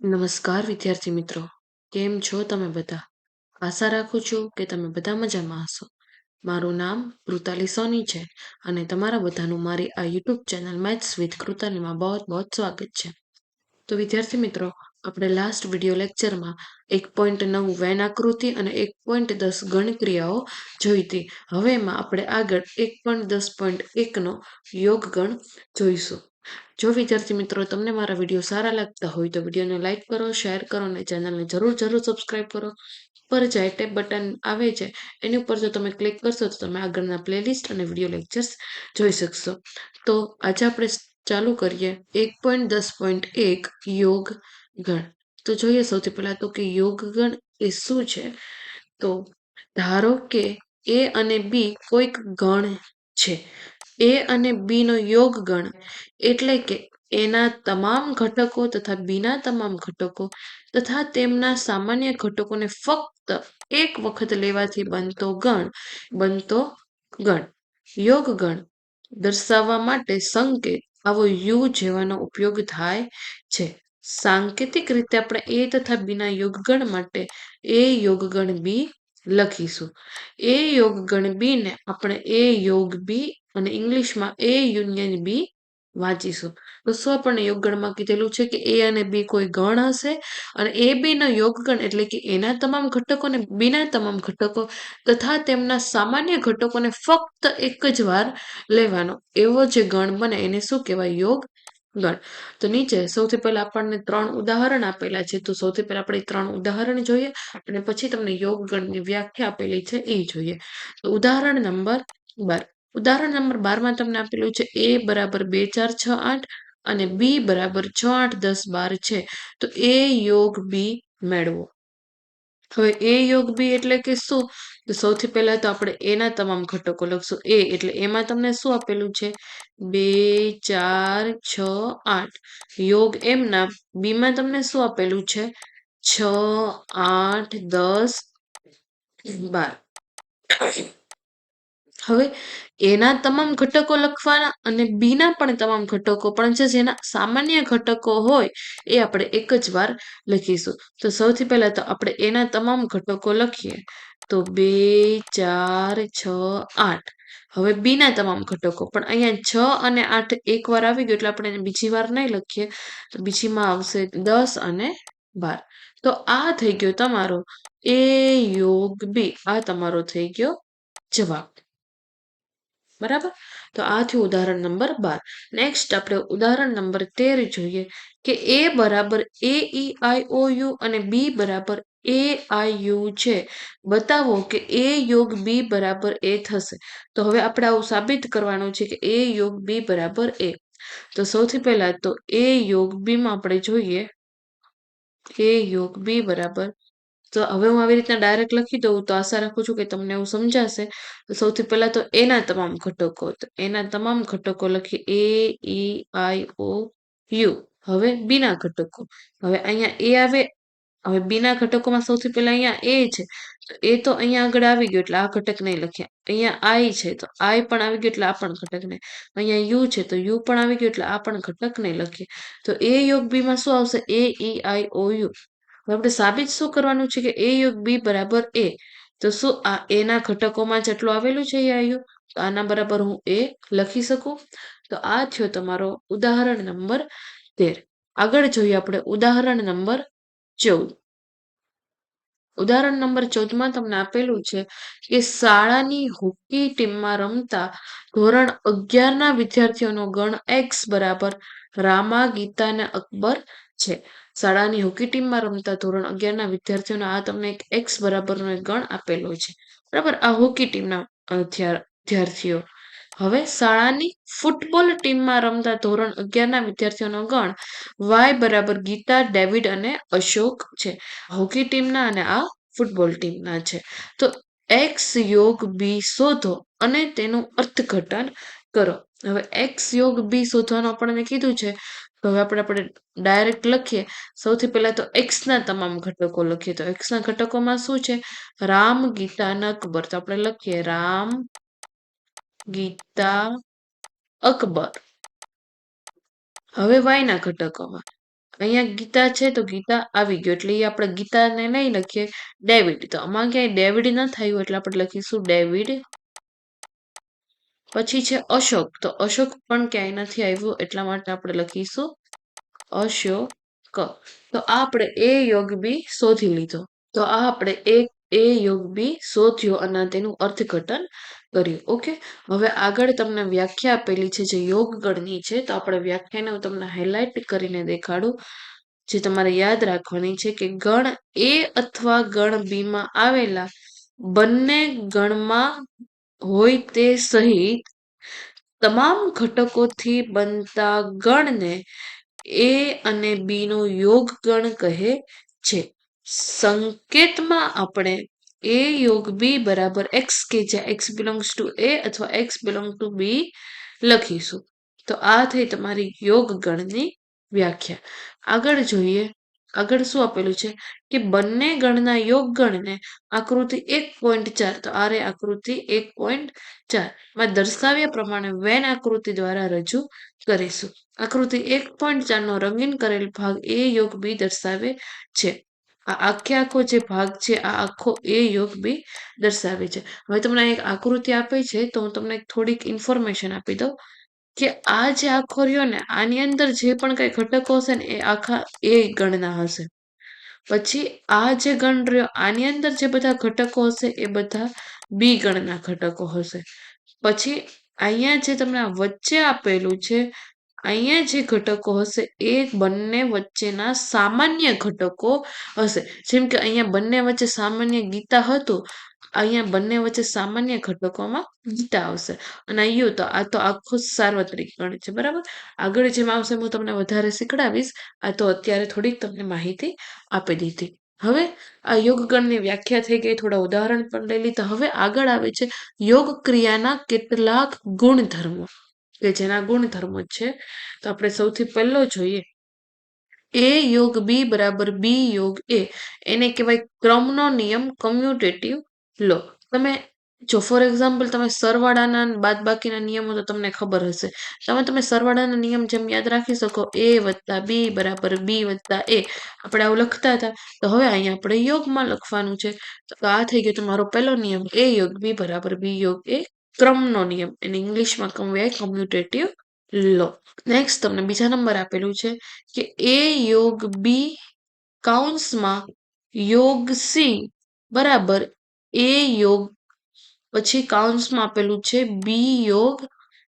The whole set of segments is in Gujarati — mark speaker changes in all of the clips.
Speaker 1: નમસ્કાર વિદ્યાર્થી મિત્રો, કેમ છો તમે બધા? આશા રાખું છું કે તમે બધા મજામાં હશો. મારું નામ કૃતાલી સોની છે અને તમારા બધાનું મારી આ યુટ્યુબ ચેનલ મેથ્સ વિથ કૃતાલીમાં બહુ બહુ સ્વાગત છે. તો વિદ્યાર્થી મિત્રો, આપણે લાસ્ટ વિડિયો લેક્ચરમાં 1.9 વેન આકૃતિ અને 1.10 ગણક્રિયાઓ જોઈ હતી. હવે એમાં આપણે આગળ 1.10.1 નો યોગ ગણ જોઈશું. જો વિદ્યાર્થી મિત્રો તમને મારા વિડીયો સારા લાગતા હોય તો વિડીયોને લાઇક કરો, શેર કરો અને ચેનલને જરૂર સબસ્ક્રાઇબ કરો. પર જાય ટેપ બટન આવે છે એની ઉપર જો તમે ક્લિક કરશો તો તમે આગળના પ્લેલિસ્ટ અને વિડીયો લેક્ચર્સ જોઈ શકશો. તો આજે આપણે ચાલુ કરીએ 1.10.1 યોગ ગણ. તો જોઈએ સૌથી પહેલા તો કે યોગ ગણ એ શું છે. તો ધારો કે એ અને બી કોઈક ગણ છે. એ અને બી નો યોગ ગણ એટલે કે એના તમામ ઘટકો તથા બીના તમામ ઘટકો તથા તેમના સામાન્ય ઘટકોને ફક્ત એક વખત લેવાથી બનતો ગણ યોગ ગણ દર્શાવવા માટે સંકેત આવો યુ જેવાનો ઉપયોગ થાય છે. સાંકેતિક રીતે આપણે એ તથા બીના યોગગણ માટે એ યોગગણ બી લખીશું. એ યોગગણ બી ને આપણે એ યોગ બી અને ઇંગ્લિશમાં એ યુનિયન બી વાંચીશું. તો શું આપણને યોગગણમાં કીધેલું છે કે એ અને બી કોઈ ગણ હશે અને એ બી નો યોગગણ એટલે કે એના તમામ ઘટકો અને બીના તમામ ઘટકો તથા તેમના સામાન્ય ઘટકોને ફક્ત એક જ વાર લેવાનો એવો જે ગણ બને એને શું કહેવાય? યોગ ગણ. તો નીચે સૌથી પહેલા આપણને 3 ઉદાહરણ આપેલા છે. તો સૌથી પહેલા આપણે 3 ઉદાહરણ જોઈએ અને પછી તમને યોગ ગણની વ્યાખ્યા આપેલી છે એ જોઈએ. તો ઉદાહરણ નંબર 12. ઉદાહરણ નંબર 12 માં તમને આપેલું છે a બરાબર 2 4 6 8 અને b બરાબર 6 8 10 12 છે. તો એ યોગ બી મેળવો. હવે એ યોગ બી એટલે કે શું? તો સૌથી પહેલા તો આપણે એના તમામ ઘટકો લખશું. એ એટલે એમાં તમને શું આપેલું છે? 2 4 6 8. યોગ એમના બી માં તમને શું આપેલું છે? 6 8 10 12. હવે એના તમામ ઘટકો લખવાના અને બીના પણ તમામ ઘટકો પણ છે જેના સામાન્ય ઘટકો હોય એ આપણે એક જ વાર લખીશું. તો સૌથી પહેલા તો આપણે એના તમામ ઘટકો લખીએ. તો 2 4 6 8. હવે બીના તમામ ઘટકો પણ અહીંયા 6 અને 8 એક વાર આવી ગયો એટલે આપણે એને બીજી વાર નહીં લખીએ. તો બીજીમાં આવશે 10 અને 12. તો આ થઈ ગયો તમારો એ યોગ બી. આ તમારો થઈ ગયો જવાબ. બરાબર. તો આ થયું ઉદાહરણ નંબર 12. નેક્સ્ટ આપણે ઉદાહરણ નંબર 13 જોઈએ કે એ બરાબર એ ઈ આઈ ઓ યુ અને બી બરાબર એ આઈ યુ છે. બતાવો કે એ યોગ બી બરાબર એ થશે. તો હવે આપણે આવું સાબિત કરવાનું છે કે એ યોગ બી બરાબર એ. તો સૌથી પહેલા તો એ યોગ બી માં આપણે જોઈએ એ યોગ બી બરાબર. તો હવે હું આવી રીતના ડાયરેક્ટ લખી દઉં તો આશા રાખું છું કે તમને એવું સમજાશે. તો સૌથી પહેલા તો એના તમામ ઘટકો. તો એના તમામ ઘટકો લખીએ એ ઈ આઈ ઓ યુ. હવે બીના ઘટકો. હવે અહીંયા એ આવે. હવે બીના ઘટકોમાં સૌથી પહેલા અહીંયા એ છે. તો એ તો અહીંયા આગળ આવી ગયો એટલે આ ઘટક નહીં લખ્યા. અહીંયા આઈ છે તો આઈ પણ આવી ગયો એટલે આ પણ ઘટક નહીં. અહીંયા યુ છે તો યુ પણ આવી ગયો એટલે આ પણ ઘટક નહીં લખીએ. તો એ યોગ બી માં શું આવશે? એ ઈ આઈ ઓ યુ. હવે આપણે સાબિત શું કરવાનું છે કે એ યોગ બી બરાબર એ. તો શું આ એના ઘટકોમાં જેટલું આવેલું છે એ આયુ? તો આના બરાબર હું એ લખી શકું. તો આ થયો તમારો ઉદાહરણ નંબર 13. આગળ જોઈએ આપણે ઉદાહરણ નંબર 14. ઉદાહરણ નંબર 14 માં તમને આપેલું છે કે શાળાની હોકી ટીમમાં રમતા ધોરણ 11 ના વિદ્યાર્થીઓનો ગણ x બરાબર રામા, ગીતા અને અકબર છે. શાળાની હોકી ટીમમાં રમતા ધોરણ 11 ના વિદ્યાર્થીઓનો આ તમને એક x બરાબરનો એક ગણ આપેલો છે. બરાબર. આ હોકી ટીમના વિદ્યાર્થીઓ. હવે શાળાની ફૂટબોલ ટીમમાં રમતા ધોરણ 11 ના વિદ્યાર્થીઓનો ગણ y બરાબર ગીતા, ડેવિડ અને અશોક છે. હોકી ટીમના અને આ ફૂટબોલ ટીમના છે. તો x યોગ બી શોધો અને તેનું અર્થઘટન કરો. હવે x યોગ બી શોધવાનું આપણને કીધું છે. તો હવે આપણે ડાયરેક્ટ લખીએ. સૌથી પહેલા તો x ના તમામ ઘટકો લખીએ. તો x ના ઘટકોમાં શું છે? રામ, ગીતા અને અકબર. તો આપણે લખીએ રામ, ગીતા, અકબર. હવે y ના ઘટકોમાં અહીંયા ગીતા છે તો ગીતા આવી ગયો એટલે એ આપણે ગીતાને નહીં લખીએ ડેવિડ. તો આમાં ક્યાંય ડેવિડ ન થયું એટલે આપણે લખીશું ડેવિડ. પછી છે અશોક. તો અશોક પણ ક્યાંય નથી આવ્યું એટલા માટે આપણે લખીશું અશોક. તો આ આપણે એ યોગ બી શોધી લીધો. તો આ આપણે એ યોગ બી શોધ્યો અને તેનું અર્થઘટન કર્યું. ઓકે, હવે આગળ તમને વ્યાખ્યા આપેલી છે જે યોગ ગણની છે. તો આપણે વ્યાખ્યાને હું તમને હાઇલાઇટ કરીને દેખાડું જે તમારે યાદ રાખવાની છે કે ગણ એ અથવા ગણ બી માં આવેલા બંને ગણમાં હોય તે સહિત તમામ ઘટકોથી બનતા ગણને એ અને બી નો યોગ ગણ કહે છે. સંકેતમાં આપણે એ યોગ બી બરાબર એક્સ કે જ્યાં એક્સ બિલોંગ્સ ટુ એ અથવા એક્સ બિલોંગ ટુ બી લખીશું. તો આ થઈ તમારી યોગ ગણની વ્યાખ્યા. આગળ જોઈએ, આગળ શું આપેલું છે કે બંને ગણના યોગ ગણને આકૃતિ 1.4. તો આ રે આકૃતિ 1.4 માં દર્શાવ્યા પ્રમાણે વેન આકૃતિ દ્વારા રજૂ કરીશું. આકૃતિ 1.4 નો રંગીન કરેલ ભાગ એ યોગ બી દર્શાવે છે. આ આખો જે ભાગ છે આ આખો એ યોગ બી દર્શાવે છે. હવે તમને એક આકૃતિ આપે છે તો હું તમને થોડીક ઇન્ફોર્મેશન આપી દઉં કે આ જે આખો રહ્યો ને આની અંદર જે પણ કઈ ઘટકો હશે ને એ આખા એ ગણના હશે. પછી આ જે ગણ રહ્યો આની અંદર જે બધા ઘટકો હશે એ બધા બી ગણના ઘટકો હશે. પછી અહીંયા જે તમને વચ્ચે આપેલું છે અહીંયા જે ઘટકો હશે એ બંને વચ્ચેના સામાન્ય ઘટકો હશે. જેમ કે અહીંયા બંને વચ્ચે સામાન્ય ગીતા હતું, અહીંયા બંને વચ્ચે સામાન્ય ઘટકોમાં ગીતા આવશે. અને અહીંયા તો આ તો આખું સાર્વત્રિક ગણ છે. બરાબર, આગળ જેમ આવશે હું તમને વધારે શીખડાવીશ. આ તો અત્યારે થોડીક તમને માહિતી આપી દીધી. હવે આ યોગ ગણની વ્યાખ્યા થઈ ગઈ, થોડા ઉદાહરણ પણ લઈ લીધા. હવે આગળ આવે છે યોગ ક્રિયાના કેટલાક ગુણધર્મો કે જેના ગુણધર્મો છે. તો આપણે સૌથી પહેલો જોઈએ એ યોગ બી બરાબર બી યોગ એ. એને કહેવાય ક્રમનો નિયમ, કમ્યુટેટિવ લો. તમે જો ફોર એક્ઝામ્પલ તમે સરવાળાના બાદબાકીના નિયમો તો તમને ખબર હશે. તમે સરવાળાના નિયમ જેમ યાદ રાખી શકો એ વત્તા બી બરાબર બી વત્તા એ આપણે આવું લખતા હતા. તો હવે અહીંયા આપણે યોગમાં લખવાનું છે. તો આ થઈ ગયો તમારો પહેલો નિયમ એ યોગ બી બરાબર બી યોગ એ, ક્રમનો નિયમ. એને ઇંગ્લિશમાં કહેવાય કમ્યુટેટિવ લો. નેક્સ્ટ તમને બીજા નંબર આપેલું છે કે એ યોગ બી કૌંસમાં યોગ સી બરાબર એ યોગ, પછી કૌંસમાં આપેલું છે બી યોગ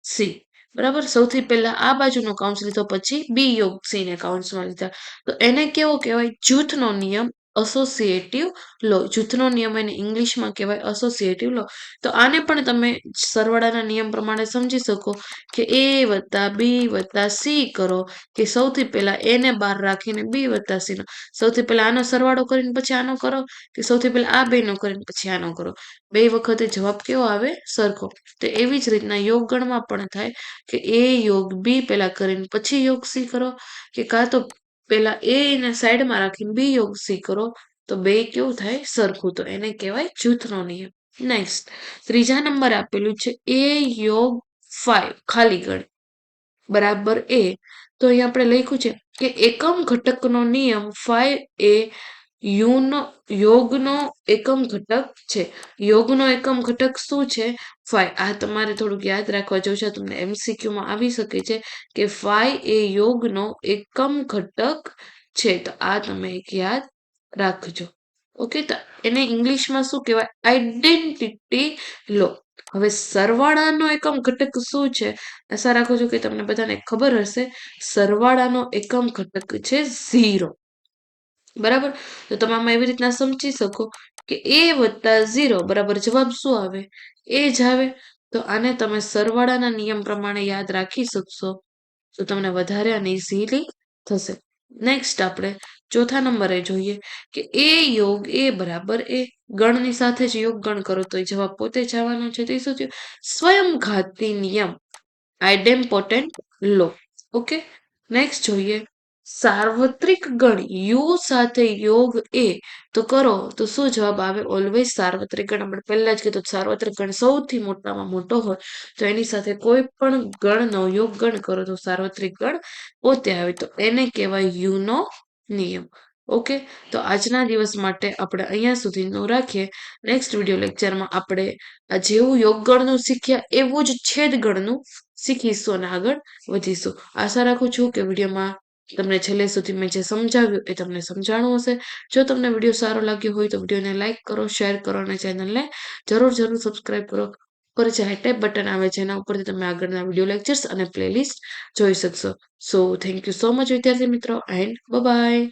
Speaker 1: સી. બરાબર, સૌથી પહેલા આ બાજુનો કૌંસ લીધો પછી બી યોગ સી ને કૌંસમાં લીધા. તો એને કેવો કહેવાય? જૂથનો નિયમ, એસોસિએટિવ લો. જૂથનો નિયમ એને ઇંગ્લિશમાં કહેવાય એસોસિએટિવ લો. તો આને પણ તમે સરવાળાના નિયમ પ્રમાણે સમજી શકો કે એ વત્તા બી વત્તા સી કરો કે સૌથી પહેલા એને બહાર રાખીને બી વત્તા સી નો, સૌથી પહેલા આનો સરવાળો કરીને પછી આનો કરો કે સૌથી પહેલા આ બે નો કરીને પછી આનો કરો. બે વખતે જવાબ કેવો આવે? સરખો. તો એવી જ રીતના યોગ ગણમાં પણ થાય કે એ યોગ બી પહેલા કરીને પછી યોગ સી કરો કે કાં તો પહેલા એ ને સાઈડમાં રાખીને બી યોગ સી કરો. તો બે કેવું થાય? સરખું. તો એને કહેવાય જૂથનો નિયમ. નેક્સ્ટ ત્રીજા નંબર આપેલું છે એ યોગ 5 ખાલી ગણ બરાબર એ. તો અહીંયા આપણે લખ્યું છે કે એકમ ઘટકનો નિયમ 5 એ યોગનો એકમ ઘટક છે. યોગનો એકમ ઘટક શું છે? 5. આ તમારે થોડુંક યાદ રાખવા જેવું છે, તમને એમસીક્યુમાં આવી શકે છે કે 5 એ યોગનો એકમ ઘટક છે. તો આ તમે એક યાદ રાખજો. ઓકે, તો એને ઇંગ્લિશમાં શું કહેવાય? આઈડેન્ટિટી લો. હવે સરવાળાનો એકમ ઘટક શું છે? આશા રાખું છું કે તમને બધાને ખબર હશે. સરવાળાનો એકમ ઘટક છે 0. બરાબર, તો તમે આમાં એવી રીતના સમજી શકો કે એ વત્તા 0 બરાબર જવાબ શું આવે? એ જ આવે. તો આને તમે સરવાળાના નિયમ પ્રમાણે યાદ રાખી શકશો તો તમને વધારે અને ઇઝીલી થશે. નેક્સ્ટ આપણે ચોથા નંબરે જોઈએ કે એ યોગ એ બરાબર એ. ગણની સાથે જ યોગ ગણ કરો તો એ જવાબ પોતે જ આવવાનો છે. તે શું થયું? સ્વયંઘાતી નિયમ, આઇડેમ્પોટેન્ટ લો. ઓકે, નેક્સ્ટ જોઈએ સાર્વત્રિક ગણ યુ સાથે યોગ એ તો કરો તો શું જવાબ આવે? ઓલવેઝ સાર્વત્રિક ગણ. આપણે પહેલા જ કીધું સાર્વત્રિક ગણ સૌથી મોટામાં મોટો હોય તો એની સાથે કોઈ પણ ગણનો યોગ ગણ કરો તો સાર્વત્રિક ગણ પોતે આવે, તો એને કહેવાય યુનો નિયમ. ઓકે, તો આજના દિવસ માટે આપણે અહીંયા સુધીનું રાખીએ. નેક્સ્ટ વિડીયો લેક્ચરમાં આપણે જેવું યોગ ગણનું શીખ્યા એવું જ છેદ ગણનું શીખીશું અને આગળ વધીશું. આશા રાખું છું કે વિડીયોમાં તમને છેલ્લે સુધી મેં જે સમજાવ્યું એ તમને સમજાણું હશે. જો તમને વિડીયો સારો લાગ્યો હોય તો વિડીયોને લાઇક કરો, શેર કરો અને ચેનલને જરૂર સબસ્ક્રાઇબ કરો. ઉપર જે ટેપ બટન આવે છે એના ઉપરથી તમે આગળના વિડીયો લેક્ચર્સ અને પ્લેલિસ્ટ જોઈ શકશો. So thank you so much વિદ્યાર્થી મિત્રો એન્ડ બાય.